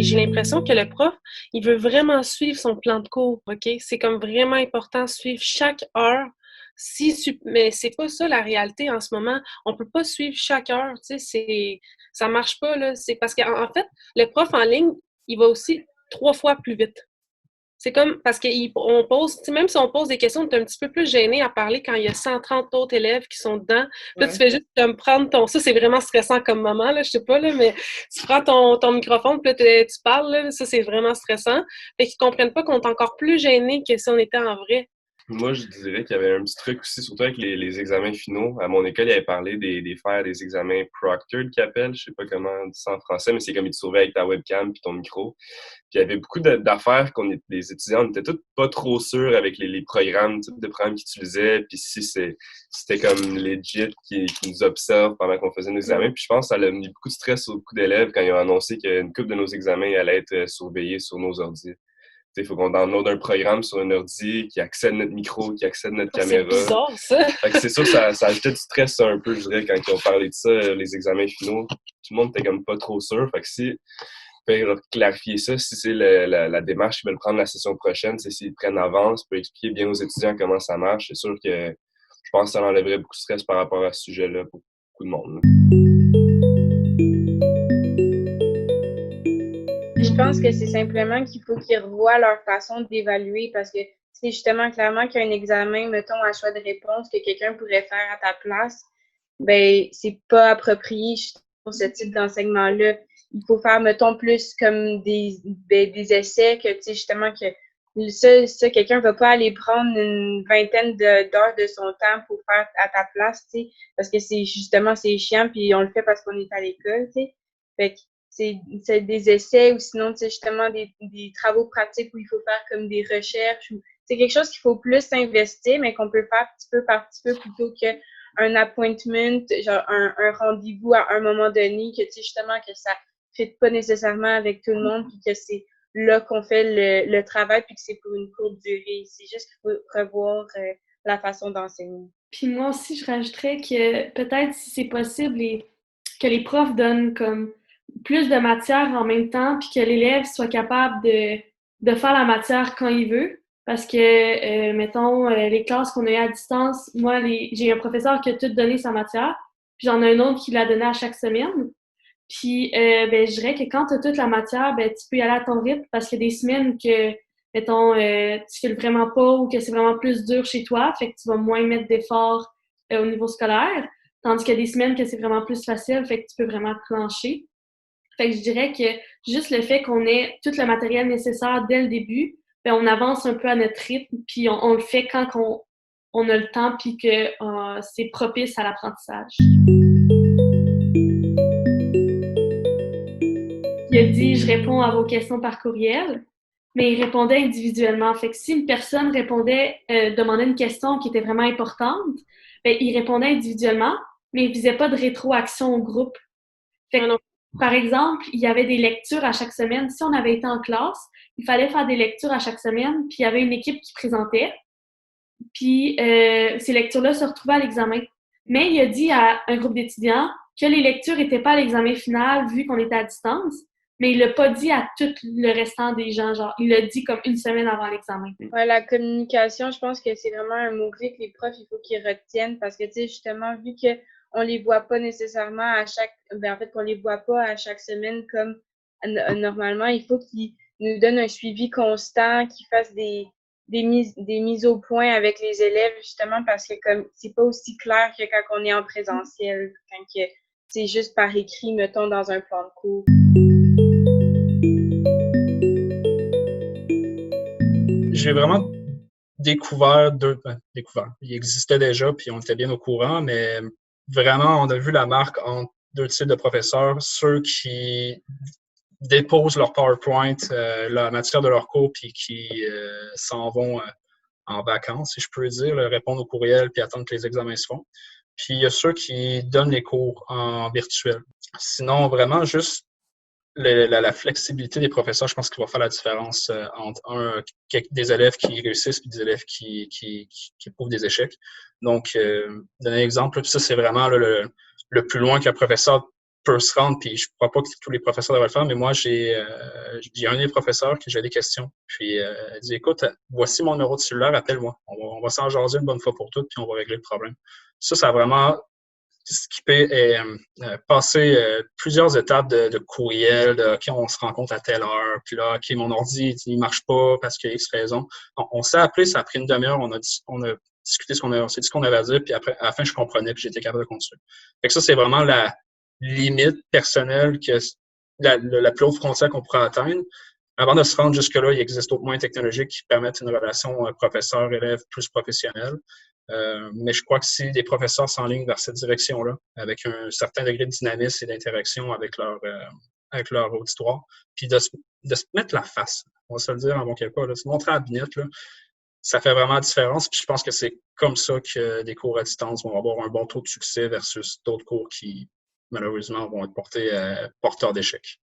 J'ai l'impression que le prof, il veut vraiment suivre son plan de cours, OK? C'est comme vraiment important de suivre chaque heure. Mais c'est pas ça la réalité en ce moment. On peut pas suivre chaque heure, tu sais, ça marche pas, là. C'est parce qu'en fait, le prof en ligne, il va aussi 3 fois plus vite. C'est comme parce qu'on pose, tu sais, même si on pose des questions, tu es un petit peu plus gêné à parler quand il y a 130 autres élèves qui sont dedans. Là, tu Ouais. fais juste comme prendre ton. Ça, c'est vraiment stressant comme moment, là, je sais pas, là, mais tu prends ton microphone, puis là, tu parles, là, ça, c'est vraiment stressant. Fait qu'ils comprennent pas qu'on est encore plus gêné que si on était en vrai. Moi, je dirais qu'il y avait un petit truc aussi, surtout avec les examens finaux. À mon école, il avait parlé des faire des examens proctored qu'ils appellent. Je sais pas comment on dit ça en français, mais c'est comme ils te surveillent avec ta webcam puis ton micro. Puis il y avait beaucoup d'affaires les étudiants, on était tous pas trop sûrs avec les programmes, le type de programmes qu'ils utilisaient, puis si c'était comme legit qui nous observent pendant qu'on faisait nos examens. Puis je pense que ça a mis beaucoup de stress sur beaucoup d'élèves quand ils ont annoncé qu'une couple de nos examens allait être surveillée sur nos ordi. Il faut qu'on download un programme sur un ordi qui accède notre micro, qui accède notre C'est caméra. bizarre, ça. Fait que c'est sûr, ça ajoutait du stress un peu, je dirais, quand ils ont parlé de ça, les examens finaux. Tout le monde était comme pas trop sûr. Fait que si, pour clarifier ça, si c'est la démarche qu'ils veulent prendre la session prochaine, c'est s'ils prennent avance, pour expliquer bien aux étudiants comment ça marche. C'est sûr que je pense que ça enlèverait beaucoup de stress par rapport à ce sujet-là pour beaucoup de monde, là. Je pense que c'est simplement qu'il faut qu'ils revoient leur façon d'évaluer parce que c'est justement clairement qu'il y a un examen, mettons, à choix de réponse que quelqu'un pourrait faire à ta place, ben c'est pas approprié pour ce type d'enseignement-là. Il faut faire, mettons, plus comme des essais que, tu sais, justement, que quelqu'un va pas aller prendre une vingtaine d'heures de son temps pour faire à ta place, tu sais, parce que c'est chiant, puis on le fait parce qu'on est à l'école, tu sais. Fait que c'est des essais ou sinon, tu sais, justement, des travaux pratiques où il faut faire comme des recherches ou c'est quelque chose qu'il faut plus s'investir, mais qu'on peut faire petit peu par petit peu plutôt qu'un appointment, genre un rendez-vous à un moment donné, que tu sais, justement, que ça ne fit pas nécessairement avec tout le monde, puis que c'est là qu'on fait le travail, puis que c'est pour une courte durée. C'est juste qu'il faut revoir la façon d'enseigner. Puis moi aussi, je rajouterais que peut-être si c'est possible, que les profs donnent comme plus de matière en même temps, puis que l'élève soit capable de faire la matière quand il veut. Parce que, mettons, les classes qu'on a eues à distance, moi, j'ai un professeur qui a tout donné sa matière, puis j'en ai un autre qui l'a donné à chaque semaine. Puis, ben, je dirais que quand tu as toute la matière, ben, tu peux y aller à ton rythme parce qu'il y a des semaines que, mettons, tu files vraiment pas ou que c'est vraiment plus dur chez toi, fait que tu vas moins mettre d'efforts au niveau scolaire. Tandis qu'il y a des semaines que c'est vraiment plus facile, fait que tu peux vraiment te plancher. Fait que je dirais que juste le fait qu'on ait tout le matériel nécessaire dès le début, ben, on avance un peu à notre rythme, puis on le fait quand on a le temps, puis que c'est propice à l'apprentissage. Il a dit « Je réponds à vos questions par courriel », mais il répondait individuellement. Fait que si une personne demandait une question qui était vraiment importante, ben, il répondait individuellement, mais il faisait pas de rétroaction au groupe. Fait que, par exemple, il y avait des lectures à chaque semaine. Si on avait été en classe, il fallait faire des lectures à chaque semaine, puis il y avait une équipe qui présentait, puis ces lectures-là se retrouvaient à l'examen. Mais il a dit à un groupe d'étudiants que les lectures n'étaient pas à l'examen final vu qu'on était à distance, mais il l'a pas dit à tout le restant des gens. Genre, il l'a dit comme une semaine avant l'examen. Ouais, la communication, je pense que c'est vraiment un mot-clé que les profs, il faut qu'ils retiennent parce que, tu sais, justement, vu qu'on les voit pas nécessairement en fait, qu'on les voit pas à chaque semaine comme normalement, il faut qu'ils nous donnent un suivi constant, qu'ils fassent des mises au point avec les élèves, justement, parce que comme c'est pas aussi clair que quand on est en présentiel, quand c'est juste par écrit, mettons, dans un plan de cours. J'ai vraiment découvert découvert. Il existait déjà, puis on était bien au courant, mais vraiment, on a vu la marque entre deux types de professeurs, ceux qui déposent leur PowerPoint, la matière de leur cours, puis qui s'en vont en vacances, si je peux dire, répondre aux courriels, puis attendre que les examens se font. Puis il y a ceux qui donnent les cours en virtuel. Sinon, vraiment, juste la flexibilité des professeurs, je pense qu'il va faire la différence entre des élèves qui réussissent et des élèves qui éprouvent des échecs. Donc, donner un exemple, puis ça, c'est vraiment là, le plus loin qu'un professeur peut se rendre, puis je ne crois pas que tous les professeurs devraient le faire, mais moi, j'ai un des professeurs qui j'ai des questions. Puis, elle dit, écoute, voici mon numéro de cellulaire, appelle-moi. On va s'en jaser une bonne fois pour toutes, puis on va régler le problème. Ça a vraiment skippé et passé plusieurs étapes de courriel, de OK, on se rencontre à telle heure, puis là, OK, mon ordi, il marche pas parce qu'il y a X raison. On s'est appelé, ça a pris une demi-heure, on a discuté on s'est dit ce qu'on avait à dire, puis après, à la fin, je comprenais, puis j'étais capable de continuer. Fait que ça, c'est vraiment la limite personnelle, que la plus haute frontière qu'on pourrait atteindre. Avant de se rendre jusque-là, il existe d'autres moyens technologiques qui permettent une relation professeur-élève plus professionnelle. Mais je crois que si des professeurs s'enlignent vers cette direction-là, avec un certain degré de dynamisme et d'interaction avec leur auditoire, puis de se mettre la face, on va se le dire en bon québécois, de se montrer à la binette, là, ça fait vraiment la différence. Puis je pense que c'est comme ça que des cours à distance vont avoir un bon taux de succès versus d'autres cours qui, malheureusement, vont être portés porteurs d'échecs.